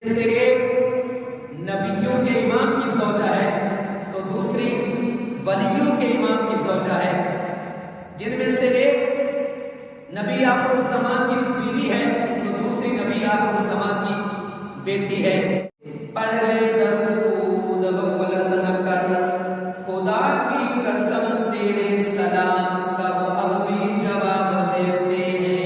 سے ایک نبیوں کے امام کی زوجہ ہے تو دوسری ولیوں کے امام کی زوجہ ہے، جن میں سے ایک نبی آخر الزمان کی بیوی ہے تو دوسری نبی آخر الزمان کی بیٹی ہے۔ پڑھ لے درود غفلت نہ کر، خدا کی قسم تیرے سلام کا وہ اب بھی جواب دیتے ہیں۔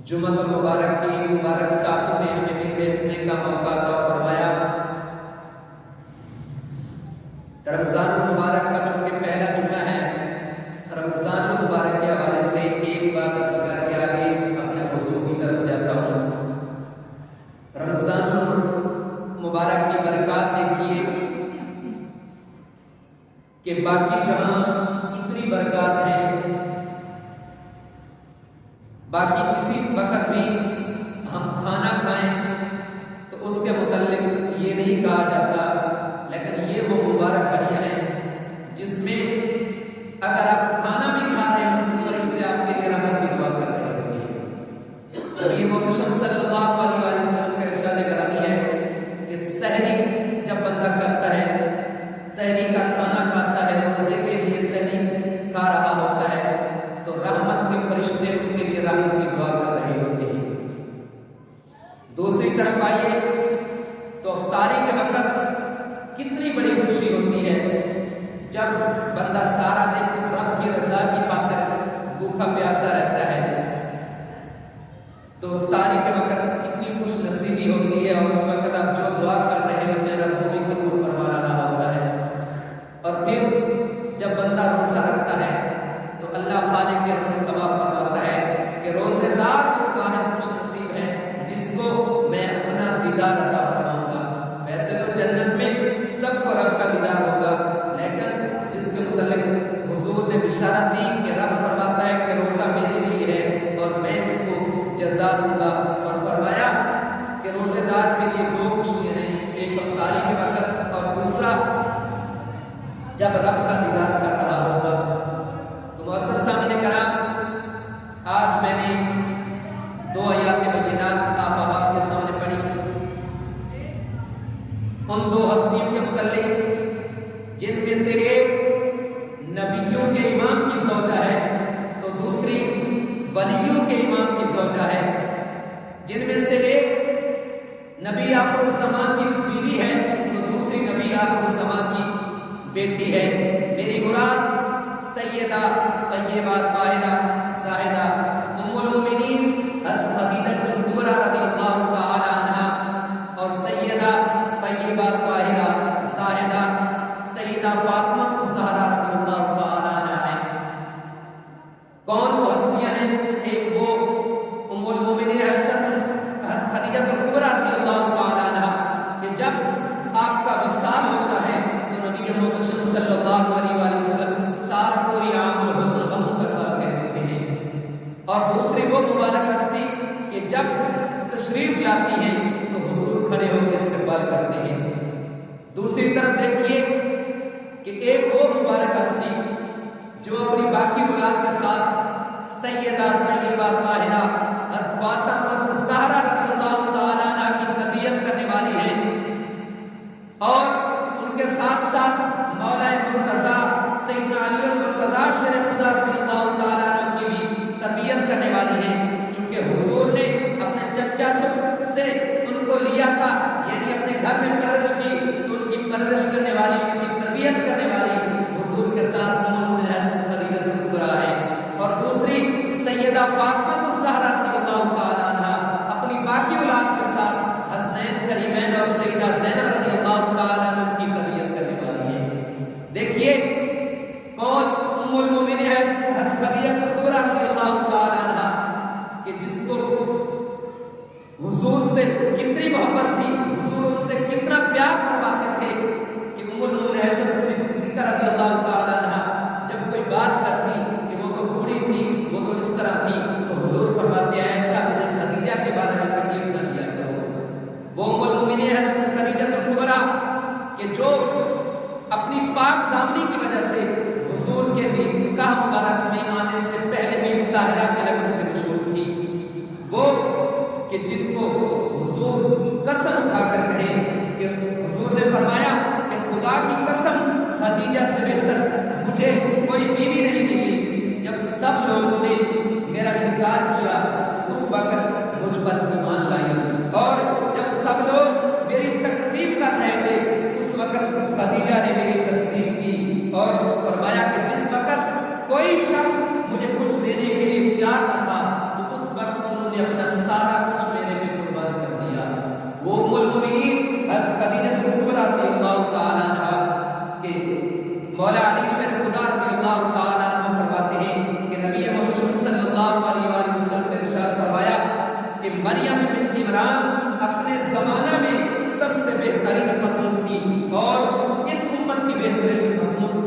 جمعہ مبارک کی مبارک ساتھ میں ہمیں بھی بیٹھنے کا موقع عطا فرمایا۔ رمضان مبارک کا چونکہ پہلا جمعہ ہے، رمضان مبارک کے حوالے سے ایک بات عرض کر کے آگے اپنے موضوع کی طرف جاتا ہوں۔ رمضان مبارک کی برکات دیکھیے کہ باقی جہاں اتنی برکات ہیں، باقی کسی وقت بھی ہم کھانا کھائیں تو اس کے متعلق یہ نہیں کہا جاتا، لیکن یہ وہ مبارک گھڑیاں ہیں جس میں اگر آپ کھانا بھی کھا رہے ہیں تو فرشتے آپ کے لیے رحمت کی دعا کر رہے ہوتے ہیں۔ اور یہ محتشم صلی اللہ علیہ وسلم کا ارشاد گرامی ہے کہ سحری جب بندہ کرتا ہے، سحری کا کھانا کھاتا ہے، روزے کے لیے سحری کھا رہا ہوتا ہے، تو رحمت کے فرشتے اس کے لیے رحمت کی دعا کر رہے ہوتے ہیں۔ دوسری طرف آئیے تو افطاری کے وقت کتنی بڑی خوشی ہوتی ہے جب بندہ سارا دن رب کی رضا کی خاطر بھوکا پیاسا رہتا ہے، تو افطاری کے وقت کتنی خوش نصیبی ہوتی ہے، اور اس وقت آپ جو دعا کر رہے ہوتے ہیں رب وہ بھی قبول فرما رہا ہوتا ہے۔ اور پھر جب بندہ روزہ رکھتا ہے تو اللہ خالق کے رحمت ثواب فرماتا ہے کہ روزے دار واحد خوش نصیب ہے جس کو میں اپنا دیدار عطا فرماؤں گا۔ ویسے تو جنت میں سب کو رب کا دیدار ہوگا، لیکن جس کے متعلق حضور نے بشارت دی کہ رب فرماتا ہے کہ روزہ میرے لیے ہے اور میں اس کو جزا دوں گا، اور فرمایا کہ روزے دار کے لیے دو خوشیاں ہیں، ایک افطاری کے وقت اور دوسرا جب رب کا دیدار کر رہا ہوگا۔ تو معزز سامعین کرام، آج میں نے دو آیات بینات آپ احباب کے سامنے پڑھی، ان دو ہستیوں کے متعلق جن میں سے ایک نبیوں کے امام کی زوجہ ہے تو دوسری ولیوں کے امام کی زوجہ ہے، جن میں سے ایک نبی آخر الزمان کی بیوی ہے تو دوسری نبی آخر الزمان کی بیٹی ہے۔ میری مراد سیدہ طیبہ طاہرہ زاہدہ ام المؤمنین حضرت خدیجہ کبریٰ رضی اللہ تعالی عنہا اور سیدہ طیبہ طاہرہ زاہدہ سیدہ فاطمہ الزہرا رضی اللہ تعالی عنہا ہے۔ کون وہ ہستیاں ہیں؟ ایک وہ ام المؤمنین حضرت خدیجہ کبریٰ رضی اللہ تعالی عنہا کہ جب آپ کا وصال ہوتا ہے تو نبی محمد صلی اللہ علیہ وآلہ وسلم سال کو عام الحزن غم کا سال کہہ دیتے ہیں، اور دوسری وہ مبارک ہستی کہ جب تشریف لاتی ہیں تو حضور کھڑے ہو کے استقبال کرتے ہیں۔ دوسری طرف دیکھیے کہ ایک وہ مبارک ہستی جو اپنی باقی اولاد کے ساتھ سیدہ طیبہ طاہرہ حضرت فاطمہ الزہرا رضی اللہ تعالی عنہا کی تربیت کرنے والی ہیں، اور ان کے ساتھ ساتھ مولا مرتضیٰ سیدنا علی المرتضیٰ شیخ خدا رضی اللہ تعالی عنہ کی بھی تربیت کرنے والی ہیں، چونکہ حضور نے اپنے چچا سے ان کو لیا تھا، یعنی اپنے گھر میں پرورش کی، تو ان کی پرورش کرنے والی، ان کی تربیت کرنے والی حضور کے ساتھ حضرت خدیجہ کبریٰ ہے، اور دوسری سیدہ فاطمہ الزہرا رضی اللہ تعالی عنہا اپنی باقی اولاد کے ساتھ حسنین کریمین اور سیدہ زینب رضی اللہ تعالی عنہ کی تربیت کرنے والی ہے۔ دیکھیے کون ام المؤمنین حضرت خدیجہ کبریٰ رضی اللہ تعالی عنہا کہ جس کو حضور سے کتنی محبت تھی، حضور ان سے کتنا پیار کرواتے تھے کہ ام المؤمنین صدیقہ رضی اللہ تعالی عنہا جب کوئی بات کرتی کہ وہ تو بوڑھی تھی، وہ تو اس طرح تھی، تو حضور فرماتے ہیں عائشہ خدیجہ کے بارے میں تکلیف نہ دیا کرو۔ وہ ام المؤمنین حضرت خدیجہ کبریٰ کہ جو اپنی پاک دامنی کی وجہ سے حضور کے نکاح مبارک میں آنے سے پہلے بھی طاہرہ کے لقب سے مشہور تھی، وہ کہ جن کو حضور قسم اٹھا کر کہیں کہ حضور نے فرمایا کہ خدا کی قسم خدیجہ سے بہتر مجھے کوئی بیوی نہیں ملی، جب سب لوگوں نے میرا انکار کیا اس وقت مجھ پر ایمان لائی، اور جب سب لوگ میری تکذیب کر رہے تھے اس وقت خدیجہ نے میری تصدیق کی، اور فرمایا کہ جس وقت کوئی شخص مجھے کچھ دینے کے لیے تیار نہ تھا تو اس وقت انہوں نے اپنا سارا کچھ میرے پہ قربان کر دیا۔ وہ ام المؤمنین حضرت خدیجہ کبریٰ رضی اللہ تعالی عنہا کہ مولا علی شیخ خدا رضی اللہ تعالی عنہ فرماتے ہیں کہ نبی محمد صلی اللہ علیہ وآلہ وسلم نے ارشاد فرمایا کہ مریم بنت عمران اپنے زمانہ میں سب سے بہترین خاتون تھی، اور اس امت کی بہترین خاتون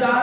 4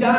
4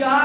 4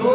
2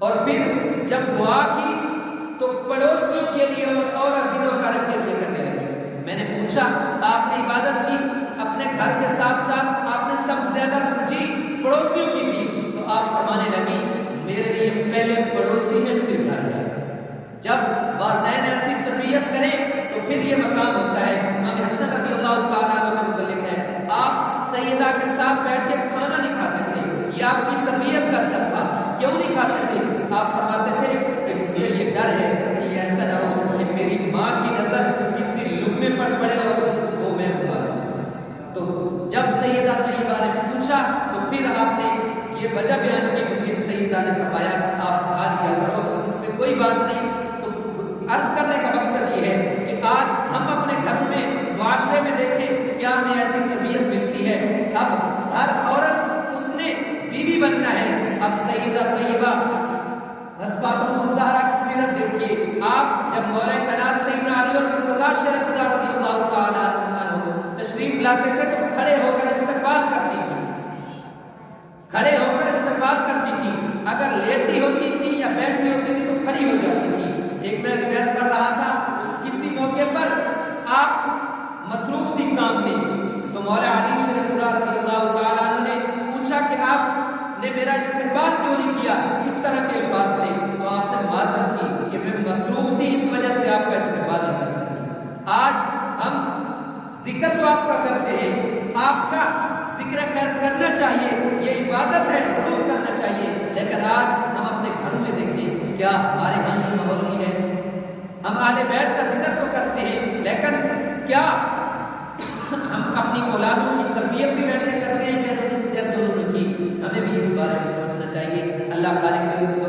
اور پھر جب دعا کی تو پڑوسیوں کے لیے اور عزیزوں کا رکھ کے کرنے لگے۔ میں نے پوچھا آپ نے عبادت کی اپنے گھر کے ساتھ ساتھ آپ نے سب سے زیادہ ترجیح پڑوسیوں کی دی، تو آپ فرمانے لگی میرے لیے پہلے پڑوسی ہے پھر گھر ہے۔ جب والدین ایسی تربیت کریں تو پھر یہ مقام ہوتا ہے۔ امام حسن رضی اللہ تعالیٰ عنہ کے متعلق ہے، آپ سیدہ کے ساتھ بیٹھ کے کھانا نہیں کھاتے تھے، یہ آپ کی تربیت کا اثر تھا۔ کیوں نہیں کھاتے تھے؟ آپ فرماتے تھے کہ مجھے یہ ڈر ہے کہ یہ ایسا نہ ہو کہ میری ماں کی نظر کسی لقمے پر پڑے اور وہ میں اٹھا لوں۔ تو جب سیدہ طیبہ نے پوچھا تو پھر آپ نے یہ وجہ بیان کی کہ پھر سیدہ نے فرمایا آپ کھا لیا کرو، اس میں کوئی بات نہیں۔ تو عرض کرنے کا مقصد یہ ہے کہ آج ہم اپنے گھر میں معاشرے میں دیکھیں کیا ہمیں ایسی تربیت ملتی ہے۔ اب ہر عورت اس نے بیوی بننا ہے۔ اب سیدہ طیبہ حضرات الزہرا کی سیرت دیکھیے، آپ جب مولا کائنات سیدنا علی اور مرتضیٰ شریف رضی اللہ تعالیٰ عنہ تشریف لاتے تھے تو کھڑے ہو کر استقبال کرتی تھی، کھڑے ہو کر استقبال کرتی تھی۔ اگر لیٹی ہوتی تھی یا بیٹھی ہوتی تھی تو کھڑی ہو جاتی تھی۔ ایک میں روایت کر رہا تھا، کسی موقع پر آپ مصروف تھی کام میں، تو مولا علی شریف رضی اللہ تعالیٰ عنہ نے پوچھا کہ آپ نے میرا استقبال کیوں نہیں کیا، اس طرح کے الفاظ تھے، تو آپ نے معذرت کی کہ میں مصروف تھی اس وجہ سے آپ کا استقبال نہیں کر سکی۔ آج ہم ذکر تو آپ کا کرتے ہیں، آپ کا ذکر خیر کرنا چاہیے، یہ عبادت ہے، ضرور کرنا چاہیے، لیکن آج ہم اپنے گھروں میں دیکھیں کیا ہمارے ہاں یہ ماحول نہیں ہے۔ ہم اہل بیت کا ذکر تو کرتے ہیں، لیکن کیا ہم اپنی اولادوں کی تربیت بھی ویسے کرتے ہیں جیسے انہوں نے کی؟ ہمیں بھی اس بارے میں سوچنا چاہیے۔ اللہ خالق